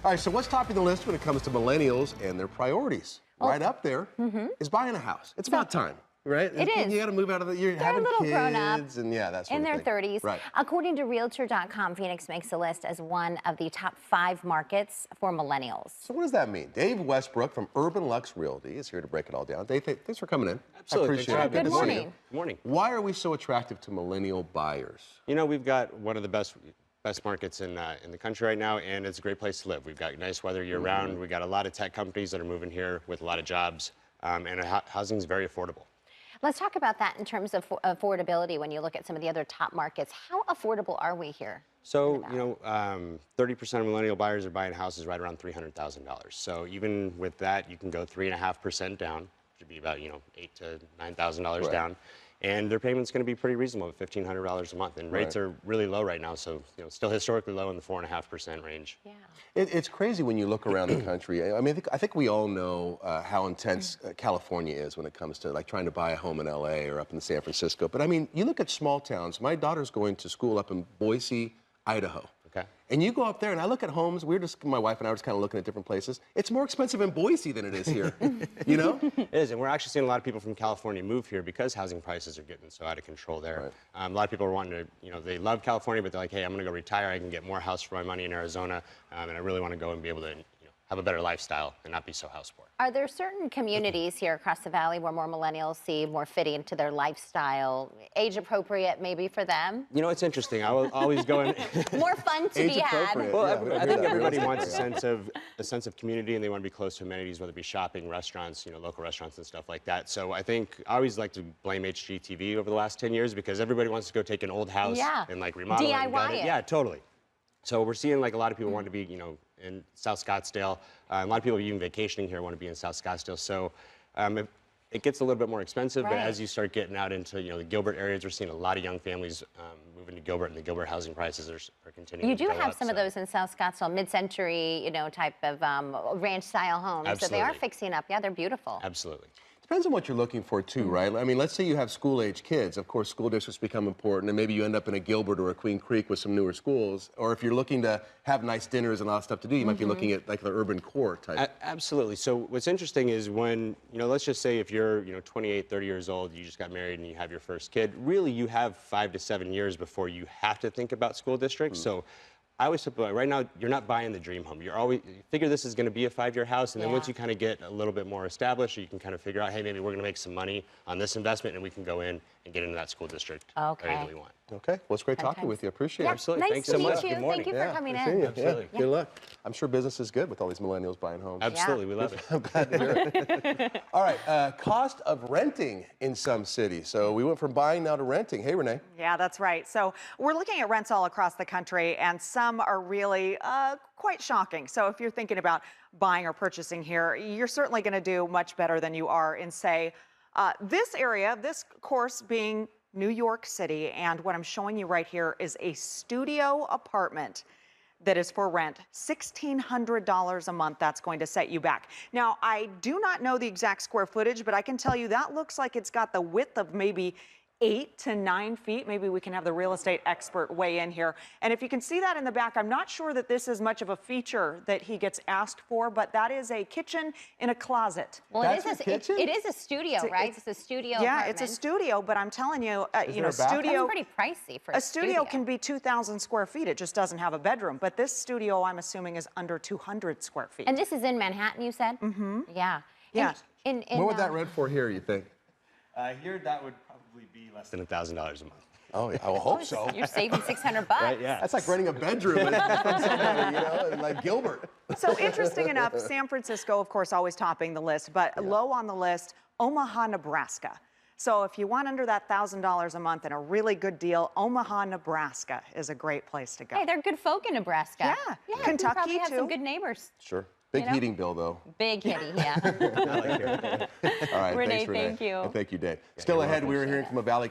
All right, so what's topping the list when it comes to millennials and their priorities? Right up there is buying a house. It's about time, right? It is. You got to move out of the. You're They're having a little kids, grown up and yeah, that's in their 30s. Right. According to Realtor.com, Phoenix makes the list as one of the top 5 markets for millennials. So what does that mean? Dave Westbrook from Urban Luxe Realty is here to break it all down. Dave, thanks for coming in. Absolutely. I appreciate it. Good to see you. morning. Good morning. Why are we so attractive to millennial buyers? You know, we've got one of the best markets in the country right now, and it's a great place to live. We've got nice weather year-round. We've got a lot of tech companies that are moving here with a lot of jobs, and housing is very affordable. Let's talk about that in terms of affordability when you look at some of the other top markets. How affordable are we here? So, you know, 30% of millennial buyers are buying houses right around $300,000. So even with that, you can go 3.5% down, which would be about, you know, $8,000 to $9,000 down. And their payment's going to be pretty reasonable at $1,500 a month. And rates are really low right now, so you know, still historically low in the 4.5% range. Yeah. It's crazy when you look around the country. I mean, I think we all know how intense California is when it comes to like trying to buy a home in LA or up in San Francisco. But I mean, you look at small towns. My daughter's going to school up in Boise, Idaho. Okay. And you go up there and I look at homes, my wife and I were just kind of looking at different places. It's more expensive in Boise than it is here, you know? It is, and we're actually seeing a lot of people from California move here because housing prices are getting so out of control there. A lot of people are wanting to, you know, they love California, but they're like, hey, I'm gonna go retire, I can get more house for my money in Arizona, and I really wanna go and be able to, you know, have a better lifestyle and not be so house poor. Are there certain communities here across the valley where more millennials see more fitting into their lifestyle, age appropriate maybe for them? You know, it's interesting. I will always go in. More fun to be had. Well, I think everybody wants a sense of community, and they want to be close to amenities, whether it be shopping, restaurants, you know, local restaurants and stuff like that. So I think I always like to blame HGTV over the last 10 years because everybody wants to go take an old house and like remodel it. And gut it. Yeah, totally. So we're seeing like a lot of people want to be, you know, in South Scottsdale. A lot of people even vacationing here want to be in South Scottsdale. So it gets a little bit more expensive, but as you start getting out into, you know, the Gilbert areas, we're seeing a lot of young families moving to Gilbert, and the Gilbert housing prices are continuing to go up. You do have some of those in South Scottsdale, mid-century, you know, type of ranch-style homes. Absolutely. So they are fixing up. Yeah, they're beautiful. Absolutely. Depends on what you're looking for too, right? I mean, let's say you have school-age kids. Of course, school districts become important, and maybe you end up in a Gilbert or a Queen Creek with some newer schools. Or if you're looking to have nice dinners and a lot of stuff to do, you might be looking at like the urban core type. Absolutely. So what's interesting is when, you know, let's just say if you're, you know, 28, 30 years old, you just got married and you have your first kid, really you have 5 to 7 years before you have to think about school districts. So I always say, right now, you're not buying the dream home. You figure this is going to be a 5-year house, and then once you kind of get a little bit more established, you can kind of figure out, hey, maybe we're going to make some money on this investment, and we can go in and get into that school district wherever we want. Okay, well, it's great talking with you. Appreciate it. Absolutely. Nice Thanks to so meet much. you. Good morning. Thank you for coming in. Absolutely. Good luck. I'm sure business is good with all these millennials buying homes. Absolutely. We love it. I'm glad to hear it. All right, cost of renting in some cities. So we went from buying now to renting. Hey, Renee. Yeah, that's right. So we're looking at rents all across the country, and some are really quite shocking. So if you're thinking about buying or purchasing here, you're certainly going to do much better than you are in, say, this area, this course being New York City. And what I'm showing you right here is a studio apartment that is for rent, $1,600 a month. That's going to set you back. Now, I do not know the exact square footage, but I can tell you that looks like it's got the width of maybe 8 to 9 feet. Maybe we can have the real estate expert weigh in here. And if you can see that in the back, I'm not sure that this is much of a feature that he gets asked for, but that is a kitchen in a closet. Well, it is a studio, right? It's a studio Yeah, apartment. it's a studio, but I'm telling you, you know, It's pretty pricey for a studio. A studio can be 2,000 square feet. It just doesn't have a bedroom. But this studio, I'm assuming, is under 200 square feet. And this is in Manhattan, you said? Mm-hmm. Yeah. Yeah. What would that rent for here, you think? Here, that would probably be less than $1,000 a month. Oh, yeah, I hope so. You're saving $600. Right, yeah. That's like renting a bedroom from somebody, you know, in like Gilbert. So interesting enough, San Francisco, of course, always topping the list, but low on the list, Omaha, Nebraska. So if you want under that $1,000 a month and a really good deal, Omaha, Nebraska is a great place to go. Hey, they're good folk in Nebraska. Yeah, Kentucky Kentucky probably have too. some good neighbors. Sure. Big heating bill, though. Big hitty, yeah. All right, Renee, thanks, Renee. thank you. And thank you, Dave. Still ahead, we were hearing from a Valley